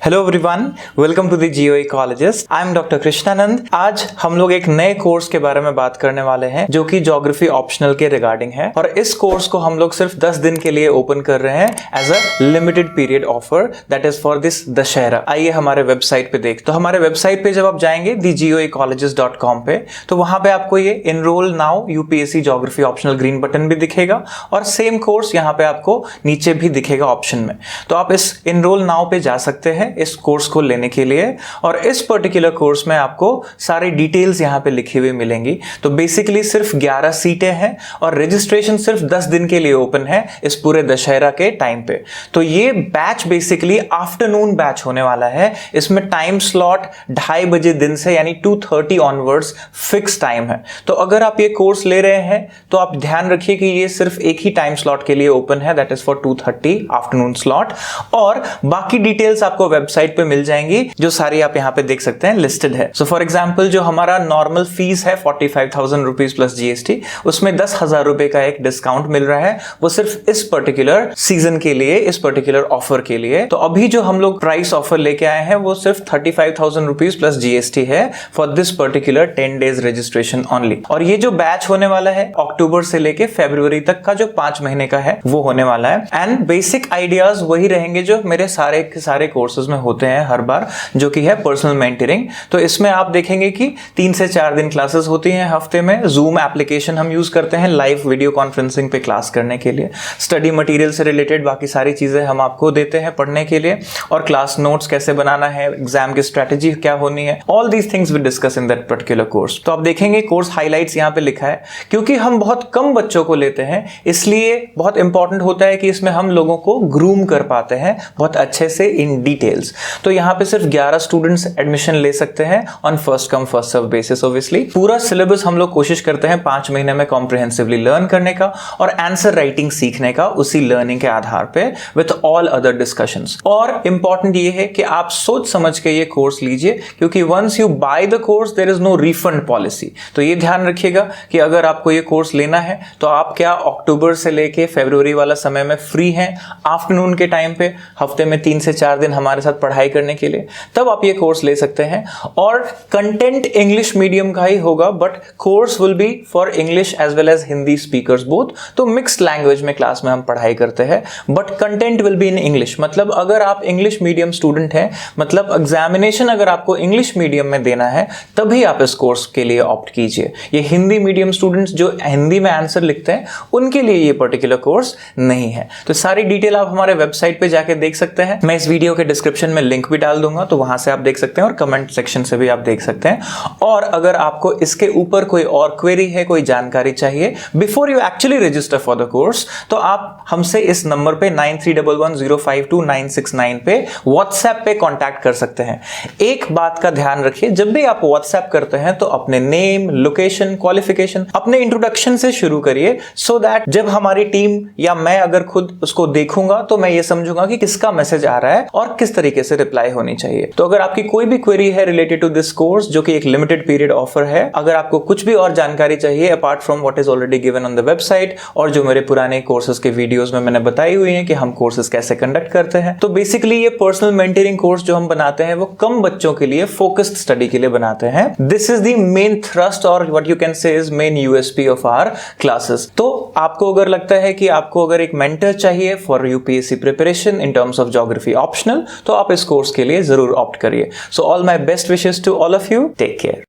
Hello everyone, welcome to the geo ecologist. I am doctor Krishnanand. आज हम लोग एक नए कोर्स के बारे में बात करने वाले हैं जो कि ज्योग्राफी ऑप्शनल के रिगार्डिंग है, और इस कोर्स को हम लोग सिर्फ 10 दिन के लिए ओपन कर रहे हैं as a limited period offer, that is for this Dussehra. आइए हमारे वेबसाइट पे देख। तो हमारे वेबसाइट पे जब आप जाएंगे thegioecologist.com पे, तो वहां पे आपको ये enroll now UPSC geography optional green button भी दिखेगा और सेम कोर्स यहाँ पे आपको नीचे भी दिखेगा ऑप्शन में। तो आप इस इनरोल नाउ पे जा सकते हैं इस कोर्स को लेने के लिए, और इस पर्टिकुलर कोर्स में आपको सारी डिटेल्स यहाँ पे लिखी हुई मिलेंगी। तो बेसिकली सिर्फ 11 सीटें हैं और रजिस्ट्रेशन सिर्फ 10 दिन के लिए ओपन है इस पूरे दशहरा के टाइम पे। तो ये बैच बेसिकली आफ्टरनून बैच होने वाला है। इसमें टाइम स्लॉट 2:30 बजे दिन से यानी 2:30 ऑनवर्ड्स फिक्स टाइम है। तो अगर आप ये कोर्स ले रहे हैं तो आप ध्यान रखिए कि ये सिर्फ एक ही टाइम स्लॉट के लिए ओपन है, that is for 2:30 afternoon slot, और बाकी डिटेल्स आपको वेबसाइट पे मिल जाएंगी जो सारी आप यहाँ पे देख सकते हैं लिस्टेड है। सो फॉर एग्जांपल जो हमारा नॉर्मल फीस है 45,000 रुपीज प्लस जीएसटी, उसमें 10,000 रुपए का एक डिस्काउंट मिल रहा है, वो सिर्फ इस पर्टिकुलर सीजन के लिए, इस पर्टिकुलर ऑफर के लिए। तो अभी जो हम लोग प्राइस ऑफर लेके आए हैं वो सिर्फ 35,000 रुपीज प्लस जीएसटी है for this particular 10 days registration only. और ये जो बैच होने वाला है अक्टूबर से लेके फरवरी तक का, जो 5 महीने का है, वो होने वाला है। एंड बेसिक आइडियाज वही रहेंगे जो मेरे सारे कोर्सेज में होते हैं हर बार, जो कि है पर्सनल मेंटरिंग। तो इसमें आप देखेंगे कि 3 से 4 दिन क्लासेस होती हैं हफ्ते में। जूम एप्लीकेशन हम यूज करते हैं लाइव वीडियो कॉन्फ्रेंसिंग पे क्लास करने के लिए। स्टडी मटेरियल से रिलेटेड बाकी सारी चीजें हम आपको देते हैं पढ़ने के लिए, और क्लास नोट्स कैसे बनाना है, एग्जाम की स्ट्रेटेजी क्या होनी है, all these things we discuss in that particular course. तो आप देखेंगे कोर्स हाईलाइट्स यहाँ पे लिखा है। क्योंकि हम बहुत कम बच्चों को लेते हैं इसलिए बहुत इंपॉर्टेंट होता है कि इसमें हम लोगों को ग्रूम कर पाते हैं बहुत अच्छे से इन डिटेल्स। तो यहाँ पे सिर्फ 11 स्टूडेंट्स एडमिशन ले सकते हैं on first come first serve basis. Obviously पूरा सिलेबस हम लोग कोशिश करते हैं 5 महीने में कॉम्प्रिहेंसिवली लर्न करने का और आंसर राइटिंग सीखने का उसी लर्निंग के आधार पे विद ऑल अदर डिस्कशंस। और इंपॉर्टेंट ये है कि आप सोच समझ के ये कोर्स लीजिए, क्योंकि once you buy the course there is no refund policy. तो ये ध्यान रखिएगा कि अगर आपको ये कोर्स लेना है तो आप क्या अक्टूबर से लेके फरवरी वाला समय में फ्री हैं आफ्टरनून के टाइम पे, हफ्ते में 3 से 4 दिन हमारे साथ पढ़ाई करने के लिए, तब आप ये कोर्स ले सकते हैं। और कंटेंट इंग्लिश मीडियम का ही होगा, but course will be for English as well as Hindi speakers both. तो मिक्स्ड लैंग्वेज में क्लास में हम पढ़ाई करते हैं, but content will be in English. मतलब अगर आप इंग्लिश मीडियम स्टूडेंट हैं, मतलब एग्जामिनेशन अगर आपको इंग्लिश मीडियम में देना है, तभी आप इस कोर्स के लिए ऑप्ट कीजिए। ये हिंदी मीडियम स्टूडेंट्स जो हिंदी में आंसर लिखते हैं उनके लिए ये पर्टिकुलर कोर्स नहीं है। तो सारी डिटेल आप हमारे वेबसाइट पे जाके देख सकते हैं। मैं इस वीडियो के डिस्क्रिप्शन में लिंक भी डाल दूंगा, तो वहां से आप देख सकते हैं, और कमेंट सेक्शन से भी आप देख सकते हैं। और अगर आपको इसके ऊपर कोई और क्वेरी है, कोई जानकारी चाहिए before you actually register for the course, तो आप हमसे इस नंबर पे 9311052969 पे व्हाट्सएप पे कांटेक्ट कर सकते हैं। एक बात का ध्यान रखिए, जब भी आप व्हाट्सएप करते हैं तो अपने नेम, लोकेशन, क्वालिफिकेशन, अपने इंट्रोडक्शन से शुरू करिए, सो दैट जब हमारी टीम या मैं अगर खुद उसको देखूंगा तो मैं ये समझूंगा कि किसका मैसेज आ रहा है और किस तरीके से रिप्लाई होनी चाहिए। तो अगर आपकी कोई भी क्वेरी है रिलेटेड टू दिस कोर्स, जो कि एक लिमिटेड पीरियड ऑफर है, अगर आपको कुछ भी और जानकारी चाहिए apart from what is already given on the website, और जो मेरे पुराने कोर्सेज के वीडियोस में मैंने बताई हुई है कि हम कोर्सेज कैसे कंडक्ट करते हैं, तो बेसिकली ये पर्सनल मेंटरिंग कोर्स जो हम बनाते हैं वो कम बच्चों के लिए फोकस्ड स्टडी के लिए बनाते हैं। This is the main thrust और what you can say is main USP of our classes. तो आपको अगर लगता है कि आपको अगर एक मेंटर चाहिए for UPSC preparation in terms of geography optional, तो आप इस कोर्स के लिए जरूर ऑप्ट करिए। So all my best wishes to all of you. Take care.